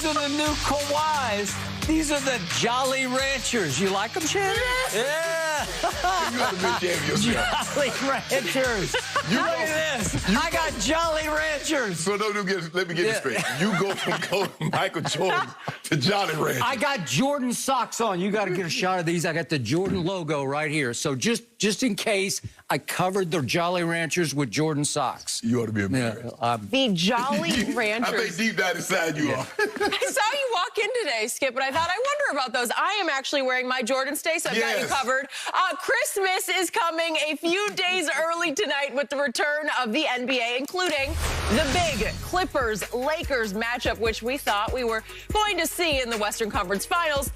are the new Kauais. These are the Jolly Ranchers. You like them, Shannon? Yeah. You got to be ashamed of yourself. Jolly Ranchers. Look at this. I got Jolly Ranchers. So let me get this straight. You go from Michael Jordan to Jolly Ranchers. I got Jordan socks on. You got to get a shot of these. I got the Jordan logo right here. So just in case, I covered the Jolly Ranchers with Jordan socks. You ought to be embarrassed. The Jolly Ranchers. I think deep down inside you are. I saw you walk in today, Skip, but I thought, I wonder about those. I am actually wearing my Jordan stay, so I've got you covered. Christmas is coming a few days early tonight with the return of the NBA, including the big Clippers-Lakers matchup, which we thought we were going to see in the Western Conference Finals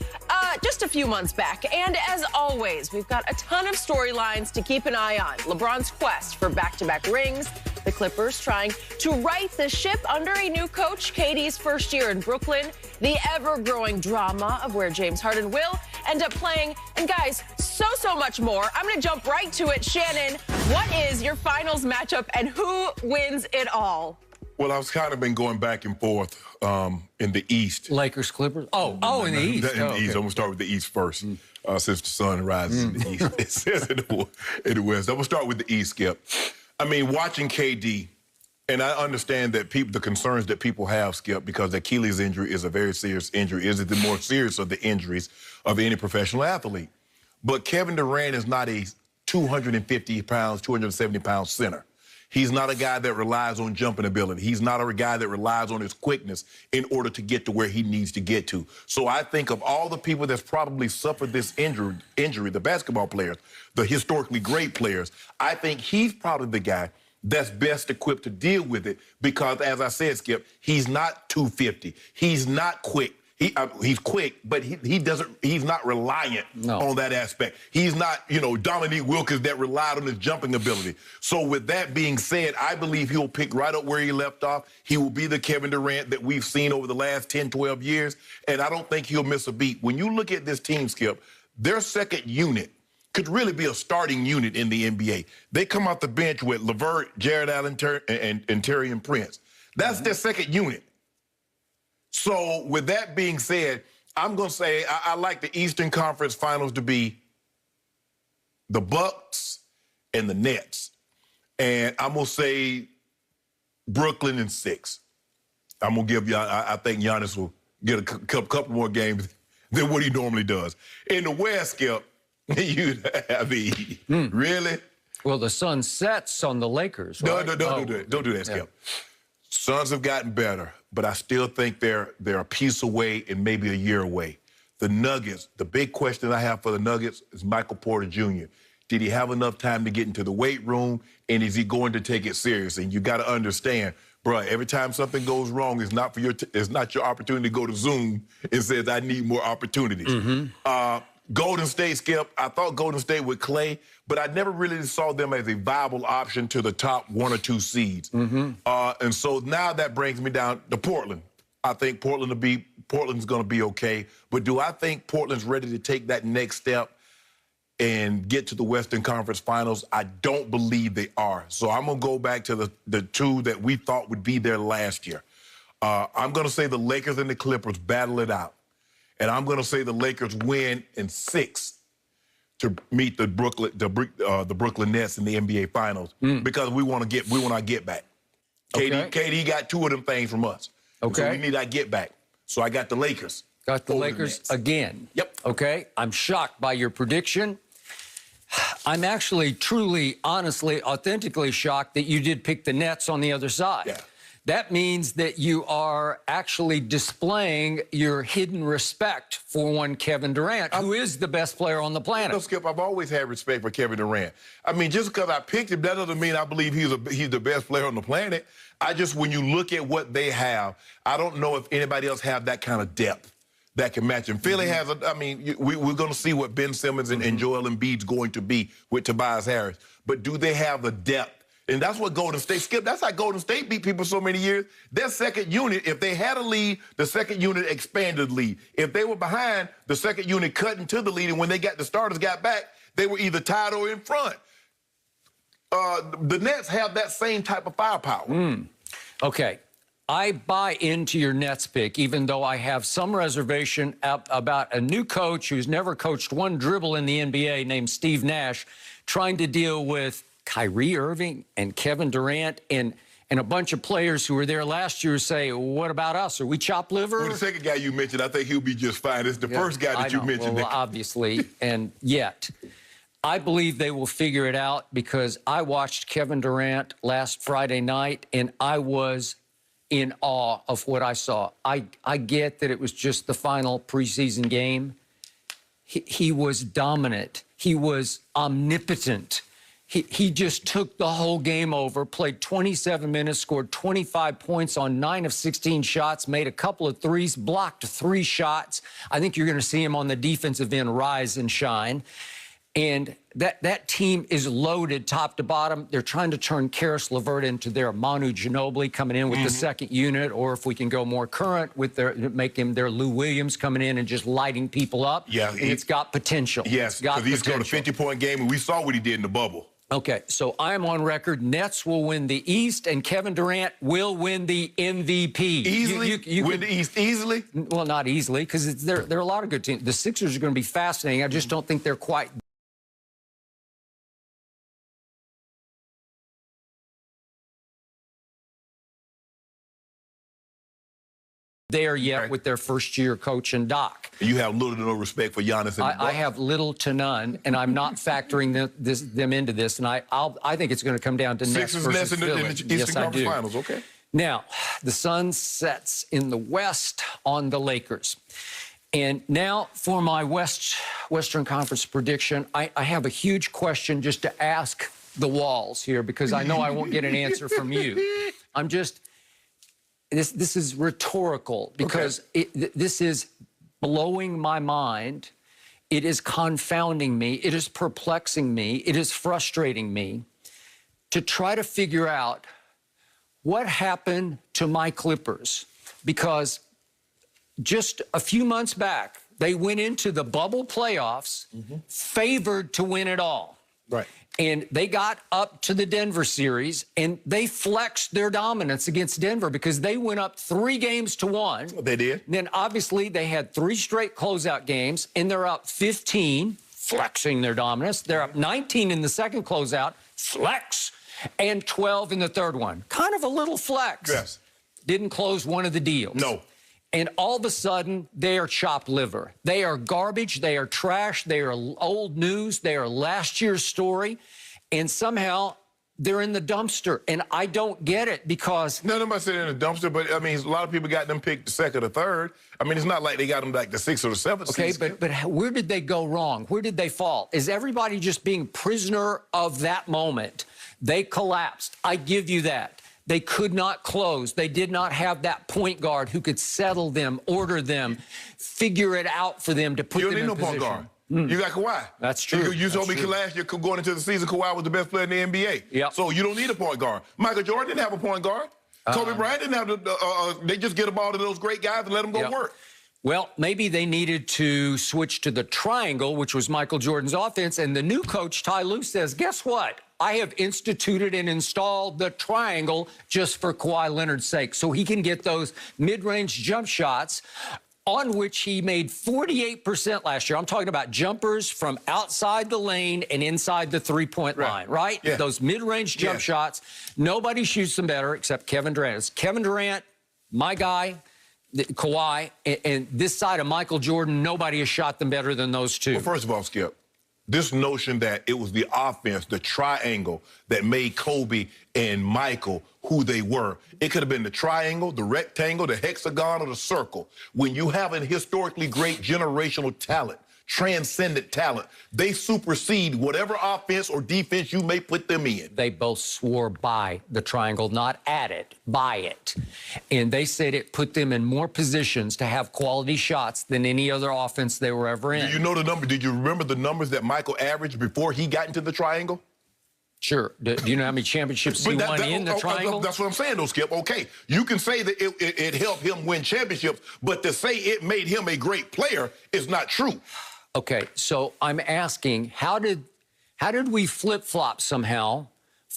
just a few months back. And as always, we've got a ton of storylines to keep an eye on. LeBron's quest for back-to-back rings, the Clippers trying to right the ship under a new coach, KD's first year in Brooklyn, the ever-growing drama of where James Harden will end up playing, and guys, so much more. I'm going to jump right to it. Shannon, what is your finals matchup and who wins it all? Well, I've kind of been going back and forth in the East. Lakers, Clippers? Oh, in the East. In the East. I'm going to start with the East first, since the sun rises in the East. It says in the West. I'm going to start with the East, Skip. I mean, watching KD, and I understand that the concerns that people have, Skip, because the Achilles injury is a very serious injury. Is it the more serious of the injuries of any professional athlete? But Kevin Durant is not a 250 pounds, 270 pound center. He's not a guy that relies on jumping ability. He's not a guy that relies on his quickness in order to get to where he needs to get to. So I think of all the people that's probably suffered this injury, the basketball players, the historically great players, I think he's probably the guy that's best equipped to deal with it because, as I said, Skip, he's not 250. He's not quick. He's quick, but he's not reliant on that aspect. He's not, Dominique Wilkins that relied on his jumping ability. So with that being said, I believe he'll pick right up where he left off. He will be the Kevin Durant that we've seen over the last 10, 12 years, and I don't think he'll miss a beat. When you look at this team, Skip, their second unit could really be a starting unit in the NBA. They come off the bench with LeVert, Jared Allen, and Taurean Prince. That's their second unit. So with that being said, I'm going to say I like the Eastern Conference Finals to be the Bucks and the Nets. And I'm going to say Brooklyn in 6. I'm going to give y'all, I think Giannis will get a couple more games than what he normally does. In the West, Skip, really? Well, the sun sets on the Lakers, right? No, don't do that. Don't do that, Skip. Suns have gotten better, but I still think they're a piece away and maybe a year away. The Nuggets, the big question I have for the Nuggets is Michael Porter Jr. Did he have enough time to get into the weight room, and is he going to take it serious? And you got to understand, bro, every time something goes wrong, it's not your opportunity to go to Zoom and says, I need more opportunities. Golden State, Skip, I thought Golden State with Clay, but I never really saw them as a viable option to the top 1 or 2 seeds. And so now that brings me down to Portland. I think Portland's going to be okay. But do I think Portland's ready to take that next step and get to the Western Conference Finals? I don't believe they are. So I'm going to go back to the two that we thought would be there last year. I'm going to say the Lakers and the Clippers battle it out. And I'm going to say the Lakers win in 6 to meet the Brooklyn Nets in the NBA Finals because we want our get back. KD got 2 of them things from us. Okay. So we need our get back. So I got the Lakers. Got the Lakers again. Yep. Okay. I'm shocked by your prediction. I'm actually, truly, honestly, authentically shocked that you did pick the Nets on the other side. Yeah. That means that you are actually displaying your hidden respect for one Kevin Durant, who is the best player on the planet. No, Skip, I've always had respect for Kevin Durant. I mean, just because I picked him, that doesn't mean I believe he's the best player on the planet. When you look at what they have, I don't know if anybody else have that kind of depth that can match him. Philly has, we're going to see what Ben Simmons and Joel Embiid's going to be with Tobias Harris. But do they have the depth? And that's what Golden State, Skip, that's how Golden State beat people so many years. Their second unit, if they had a lead, the second unit expanded the lead. If they were behind, the second unit cut into the lead, and when the starters got back, they were either tied or in front. The Nets have that same type of firepower. Okay. I buy into your Nets pick, even though I have some reservation about a new coach who's never coached one dribble in the NBA named Steve Nash trying to deal with Kyrie Irving and Kevin Durant and a bunch of players who were there last year say, what about us? Are we chopped liver? Well, the second guy you mentioned, I think he'll be just fine. It's the first guy that you mentioned. Well, obviously, and yet I believe they will figure it out because I watched Kevin Durant last Friday night, and I was in awe of what I saw. I get that it was just the final preseason game. He was dominant. He was omnipotent. He just took the whole game over, played 27 minutes, scored 25 points on 9 of 16 shots, made a couple of threes, blocked 3 shots. I think you're going to see him on the defensive end rise and shine. And that team is loaded top to bottom. They're trying to turn Karis LeVert into their Manu Ginobili coming in with the second unit, or if we can go more current with make him their Lou Williams coming in and just lighting people up. Yeah, and it's got potential. Yes, because he's got a 50-point game, and we saw what he did in the bubble. Okay, so I'm on record. Nets will win the East, and Kevin Durant will win the MVP. Easily? You win the East easily? Well, not easily, because there are a lot of good teams. The Sixers are going to be fascinating. I just don't think they're quite there yet with their first-year coach and Doc. You have little to no respect for Giannis and I have little to none, and I'm not factoring them into this. And I think it's going to come down to Nets versus Philly. in the Eastern Conference Finals, okay. Now, the sun sets in the West on the Lakers. And now for my Western Conference prediction, I have a huge question just to ask the walls here because I know I won't get an answer from you. I'm just... This is rhetorical because this is blowing my mind. It is confounding me. It is perplexing me. It is frustrating me to try to figure out what happened to my Clippers, because just a few months back, they went into the bubble playoffs favored to win it all. Right. And they got up to the Denver series, and they flexed their dominance against Denver because they went up 3 games to 1. They did. And then, obviously, they had 3 straight closeout games, and they're up 15, flexing their dominance. They're up 19 in the second closeout, flex, and 12 in the third one. Kind of a little flex. Yes. Didn't close one of the deals. No. And all of a sudden, they are chopped liver. They are garbage. They are trash. They are old news. They are last year's story. And somehow, they're in the dumpster. And I don't get it because... None of them said in the dumpster, but, I mean, a lot of people got them picked the second or third. I mean, it's not like they got them like the 6th or the 7th Okay, season. but where did they go wrong? Where did they fall? Is everybody just being prisoner of that moment? They collapsed. I give you that. They could not close. They did not have that point guard who could settle them, order them, figure it out for them to put them in position. You don't need no point guard. You got Kawhi. That's true. You told me last year going into the season, Kawhi was the best player in the NBA. Yep. So you don't need a point guard. Michael Jordan didn't have a point guard. Kobe Bryant didn't have they just get the ball to those great guys and let them go work. Well, maybe they needed to switch to the triangle, which was Michael Jordan's offense, and the new coach, Ty Lue, says, guess what? I have instituted and installed the triangle just for Kawhi Leonard's sake, so he can get those mid-range jump shots on which he made 48% last year. I'm talking about jumpers from outside the lane and inside the three-point line, right? Yeah. Those mid-range jump shots. Nobody shoots them better except Kevin Durant. It's Kevin Durant, my guy, Kawhi, and this side of Michael Jordan, nobody has shot them better than those two. Well, first of all, Skip, this notion that it was the offense, the triangle, that made Kobe and Michael who they were. It could have been the triangle, the rectangle, the hexagon, or the circle. When you have a historically great generational talent, transcendent talent, they supersede whatever offense or defense you may put them in. They both swore by the triangle, not at it, by it. And they said it put them in more positions to have quality shots than any other offense they were ever in. Do you know the number? Did you remember the numbers that Michael averaged before he got into the triangle? Sure. Do you know how many championships he won in the triangle? That's what I'm saying, though, Skip. Okay, you can say that it helped him win championships, but to say it made him a great player is not true. Okay, so I'm asking, how did we flip-flop somehow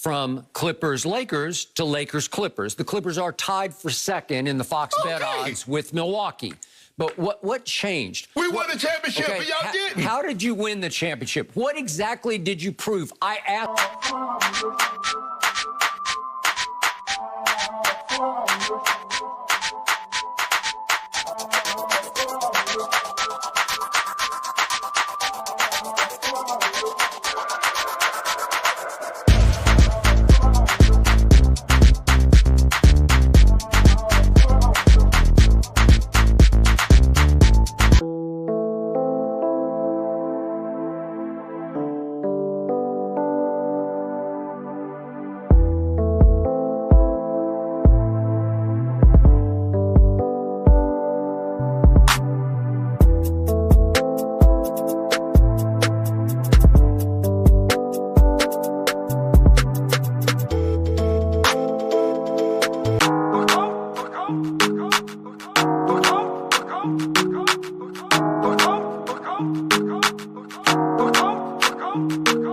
from Clippers-Lakers to Lakers-Clippers. The Clippers are tied for second in the Fox bet odds with Milwaukee. But what changed? We won the championship, but y'all didn't. How did you win the championship? What exactly did you prove? I asked. Let's go.